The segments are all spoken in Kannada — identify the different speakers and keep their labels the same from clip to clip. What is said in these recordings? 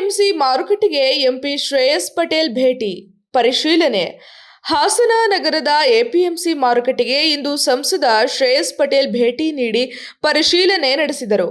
Speaker 1: ಎಪಿಎಂಸಿ ಮಾರುಕಟ್ಟೆಗೆ ಎಂಪಿ ಶ್ರೇಯಸ್ ಪಟೇಲ್ ಭೇಟಿ ಪರಿಶೀಲನೆ. ಹಾಸನ ನಗರದ ಎಪಿಎಂಸಿ ಮಾರುಕಟ್ಟೆಗೆ ಇಂದು ಸಂಸದ ಶ್ರೇಯಸ್ ಪಟೇಲ್ ಭೇಟಿ ನೀಡಿ ಪರಿಶೀಲನೆ ನಡೆಸಿದರು.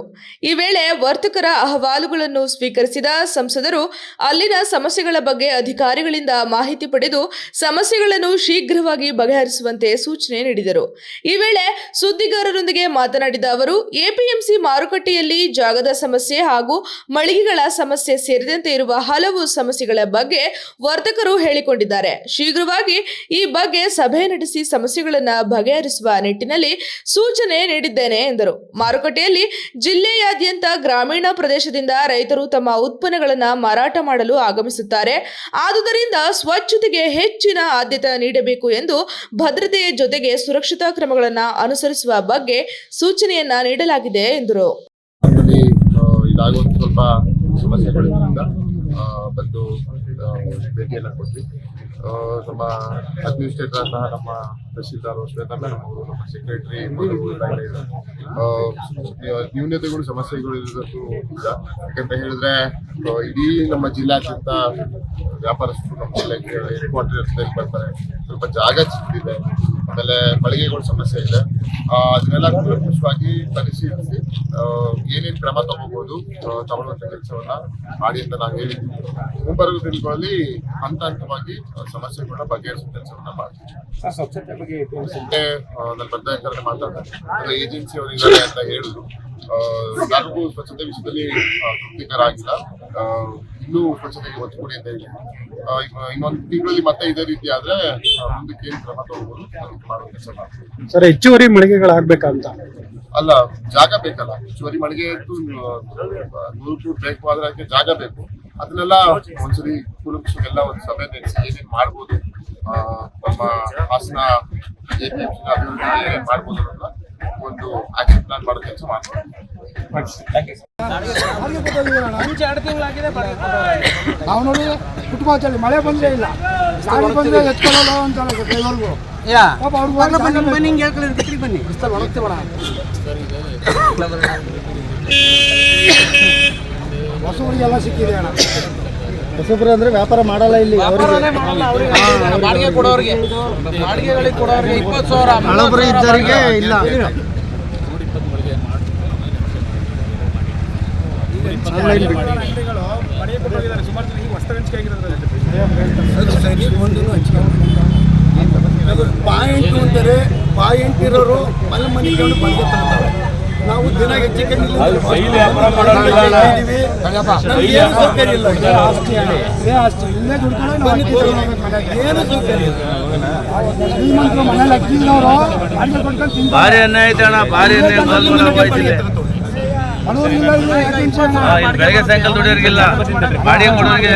Speaker 1: ಈ ವೇಳೆ ವರ್ತಕರ ಅಹವಾಲುಗಳನ್ನು ಸ್ವೀಕರಿಸಿದ ಸಂಸದರು ಅಲ್ಲಿನ ಸಮಸ್ಯೆಗಳ ಬಗ್ಗೆ ಅಧಿಕಾರಿಗಳಿಂದ ಮಾಹಿತಿ ಪಡೆದು ಸಮಸ್ಯೆಗಳನ್ನು ಶೀಘ್ರವಾಗಿ ಬಗೆಹರಿಸುವಂತೆ ಸೂಚನೆ ನೀಡಿದರು. ಈ ವೇಳೆ ಸುದ್ದಿಗಾರರೊಂದಿಗೆ ಮಾತನಾಡಿದ ಅವರು, ಎಪಿಎಂಸಿ ಮಾರುಕಟ್ಟೆಯಲ್ಲಿ ಜಾಗದ ಸಮಸ್ಯೆ ಹಾಗೂ ಮಳಿಗೆಗಳ ಸಮಸ್ಯೆ ಸೇರಿದಂತೆ ಇರುವ ಹಲವು ಸಮಸ್ಯೆಗಳ ಬಗ್ಗೆ ವರ್ತಕರು ಹೇಳಿಕೊಂಡಿದ್ದಾರೆ. ಶೀಘ್ರವಾಗಿ ಈ ಬಗ್ಗೆ ಸಭೆ ನಡೆಸಿ ಸಮಸ್ಯೆಗಳನ್ನು ಬಗೆಹರಿಸುವ ನಿಟ್ಟಿನಲ್ಲಿ ಸೂಚನೆ ನೀಡಿದ್ದೇನೆ ಎಂದರು. ಮಾರುಕಟ್ಟೆಯಲ್ಲಿ ಜಿಲ್ಲೆಯಾದ್ಯಂತ ಗ್ರಾಮೀಣ ಪ್ರದೇಶದಿಂದ ರೈತರು ತಮ್ಮ ಉತ್ಪನ್ನಗಳನ್ನು ಮಾರಾಟ ಮಾಡಲು ಆಗಮಿಸುತ್ತಾರೆ. ಆದುದರಿಂದ ಸ್ವಚ್ಛತೆಗೆ ಹೆಚ್ಚಿನ ಆದ್ಯತೆ ನೀಡಬೇಕು ಎಂದು ಭದ್ರತೆಯ ಜೊತೆಗೆ ಸುರಕ್ಷತಾ ಕ್ರಮಗಳನ್ನು ಅನುಸರಿಸುವ ಬಗ್ಗೆ ಸೂಚನೆಯನ್ನ ನೀಡಲಾಗಿದೆ ಎಂದರು.
Speaker 2: ಸ್ವಲ್ಪ ಸಮಸ್ಯೆಗಳಿಂದ ಬಂದು ಭೇಟಿಯನ್ನು ಕೊಟ್ವಿ. ನಮ್ಮ ಅಡ್ಮಿನಿಸ್ಟ್ರೇಟರ್ ಸಹ ನಮ್ಮ ತಹಶೀಲ್ದಾರ್ ಶ್ವೇತಾ ಮೇಡಮ್ ಅವರು, ನಮ್ಮ ಸೆಕ್ರೆಟರಿ ನ್ಯೂನತೆಗಳು ಸಮಸ್ಯೆಗಳು ಇರೋದು ಇಲ್ಲ. ಯಾಕಂತ ಹೇಳಿದ್ರೆ ಇಡೀ ನಮ್ಮ ಜಿಲ್ಲಾದ್ಯಂತ ವ್ಯಾಪಾರಸ್ಥರು ನಮ್ಮ ಜಿಲ್ಲೆಗೆ ಹೆಡ್ ಕ್ವಾರ್ಟರ್ ಬರ್ತಾರೆ. ಸ್ವಲ್ಪ ಜಾಗ ಸಿಕ್ಕಿದೆ, ಆಮೇಲೆ ಮಳಿಗೆಗಳ ಸಮಸ್ಯೆ ಇದೆ. ಅದನ್ನೆಲ್ಲ ಕೂಲಂಕಷವಾಗಿ ಪರಿಶೀಲಿಸಿ ಏನೇನು ಕ್ರಮ ತಗೋಬಹುದು ತಗೊಳ್ಳುವಂತ ಕೆಲಸವನ್ನ ಮಾಡಿ ಅಂತ ನಾವು ಹೇಳಿದ್ವಿ. ಮುಂಬರುವ ದಿನಗಳಲ್ಲಿ ಹಂತ ಹಂತವಾಗಿ ಸಮಸ್ಯೆಗಳನ್ನ ಬಗೆಹರಿಸುವ ಕೆಲಸವನ್ನ ಮಾಡ್ತೀವಿ. ನನ್ನ ಬರ್ದಾಕರಣ ಮಾತಾಡ್ತಾರೆ ಏಜೆನ್ಸಿ ಅವರಿದ್ದಾರೆ ಅಂತ ಹೇಳಿದ್ರು. ಯಾರಿಗೂ ಸ್ವಚ್ಛತೆ ವಿಷಯದಲ್ಲಿ ತೃಪ್ತಿಕರ ಆಗಿಲ್ಲ. ಇನ್ನೂ ಸ್ವಚ್ಛತೆಗೆ ಒತ್ತು ಕೊಡಿ ಅಂತ ಹೇಳಿ ಇನ್ನೊಂದು ತಿಂಗಳಲ್ಲಿ ಮತ್ತೆ ಇದೇ ರೀತಿ ಆದ್ರೆ ಮುಂದಕ್ಕೆ ಏನು ಕ್ರಮ ತಗೋಬಹುದು ಅದಕ್ಕೆ ಮಾಡುವ ಕೆಲಸ ಮಾಡ್ತೀವಿ.
Speaker 3: ಸರ್, ಹೆಚ್ಚುವರಿ ಮಳಿಗೆಗಳಾಗಬೇಕಂತ
Speaker 2: ಅಲ್ಲ, ಜಾಗ ಬೇಕಲ್ಲ. ಹೆಚ್ಚುವರಿ ಮಳಿಗೆ 100 ಫೂಟ್ ಬೇಕು, ಆದ್ರೆ ಅದಕ್ಕೆ ಜಾಗ ಬೇಕು. ಅದನ್ನೆಲ್ಲ ಒಂದ್ಸರಿ ಕೂಲಂಕಷವಾಗೆಲ್ಲ ಒಂದು ಸಭೆ ನಡೆಸಿ ಏನೇನು ಮಾಡ್ಬೋದು, ನಮ್ಮ ಹಾಸನ ಅಭಿವೃದ್ಧಿ ಏನೇನು ಮಾಡ್ಬೋದು ಅನ್ನೋದನ್ನ ಒಂದು ಆಕ್ಷನ್ ಪ್ಲಾನ್ ಮಾಡೋ ಕೆಲಸ ಮಾಡ್ತೀವಿ.
Speaker 4: ನಾವು ನೋಡಿ ಕುಟುಂಬದಲ್ಲಿ ಮಳೆ ಬಂದೇ ಇಲ್ಲ, ಗಾಡಿ ಬಂದ್ರೆ ಎತ್ಕೊಳ್ಳಲ್ಲ ಅಂತ ಡ್ರೈವರ್ಗೂ ಹೊಸಬರಿಗೆಲ್ಲ ಸಿಕ್ಕಿದೆ ಅಣ್ಣ.
Speaker 3: ಹೊಸಬ್ರು ಅಂದ್ರೆ ವ್ಯಾಪಾರ ಮಾಡಲ್ಲ ಇಲ್ಲಿ,
Speaker 5: ಬಾಡಿಗೆ ಕೊಡೋರಿಗೆ, ಬಾಡಿಗೆಗಳಿಗೆ ಕೊಡೋರಿಗೆ 20,000,
Speaker 3: ಹಳಬರು ಇದ್ದವರಿಗೆ ಇಲ್ಲ.
Speaker 4: ಪಾಯಿಂಟ್ ಅಂತಾರೆ, ಪಾಯಿಂಟ್ ಇರೋರು ಮನೆ ಮನೆಗೆ ಬಂದು ತರ್ತಾರೆ. ನಾವು ದಿನ ಹೆಚ್ಚಿಗೆ ಮನೇಲಿ ಅಕ್ಕಿನವರು
Speaker 5: ಭಾರಿ ಅನ್ನ ಐತೆ ಅಣ್ಣ, ಭಾರಿ ಬೆಳಗ್ಗೆ ಸಾಯಂಕಾಲ ದುಡಿಯೋರಿಗಿಲ್ಲ, ಬಾಡಿಗೆ ಕೊಡೋರಿಗೆ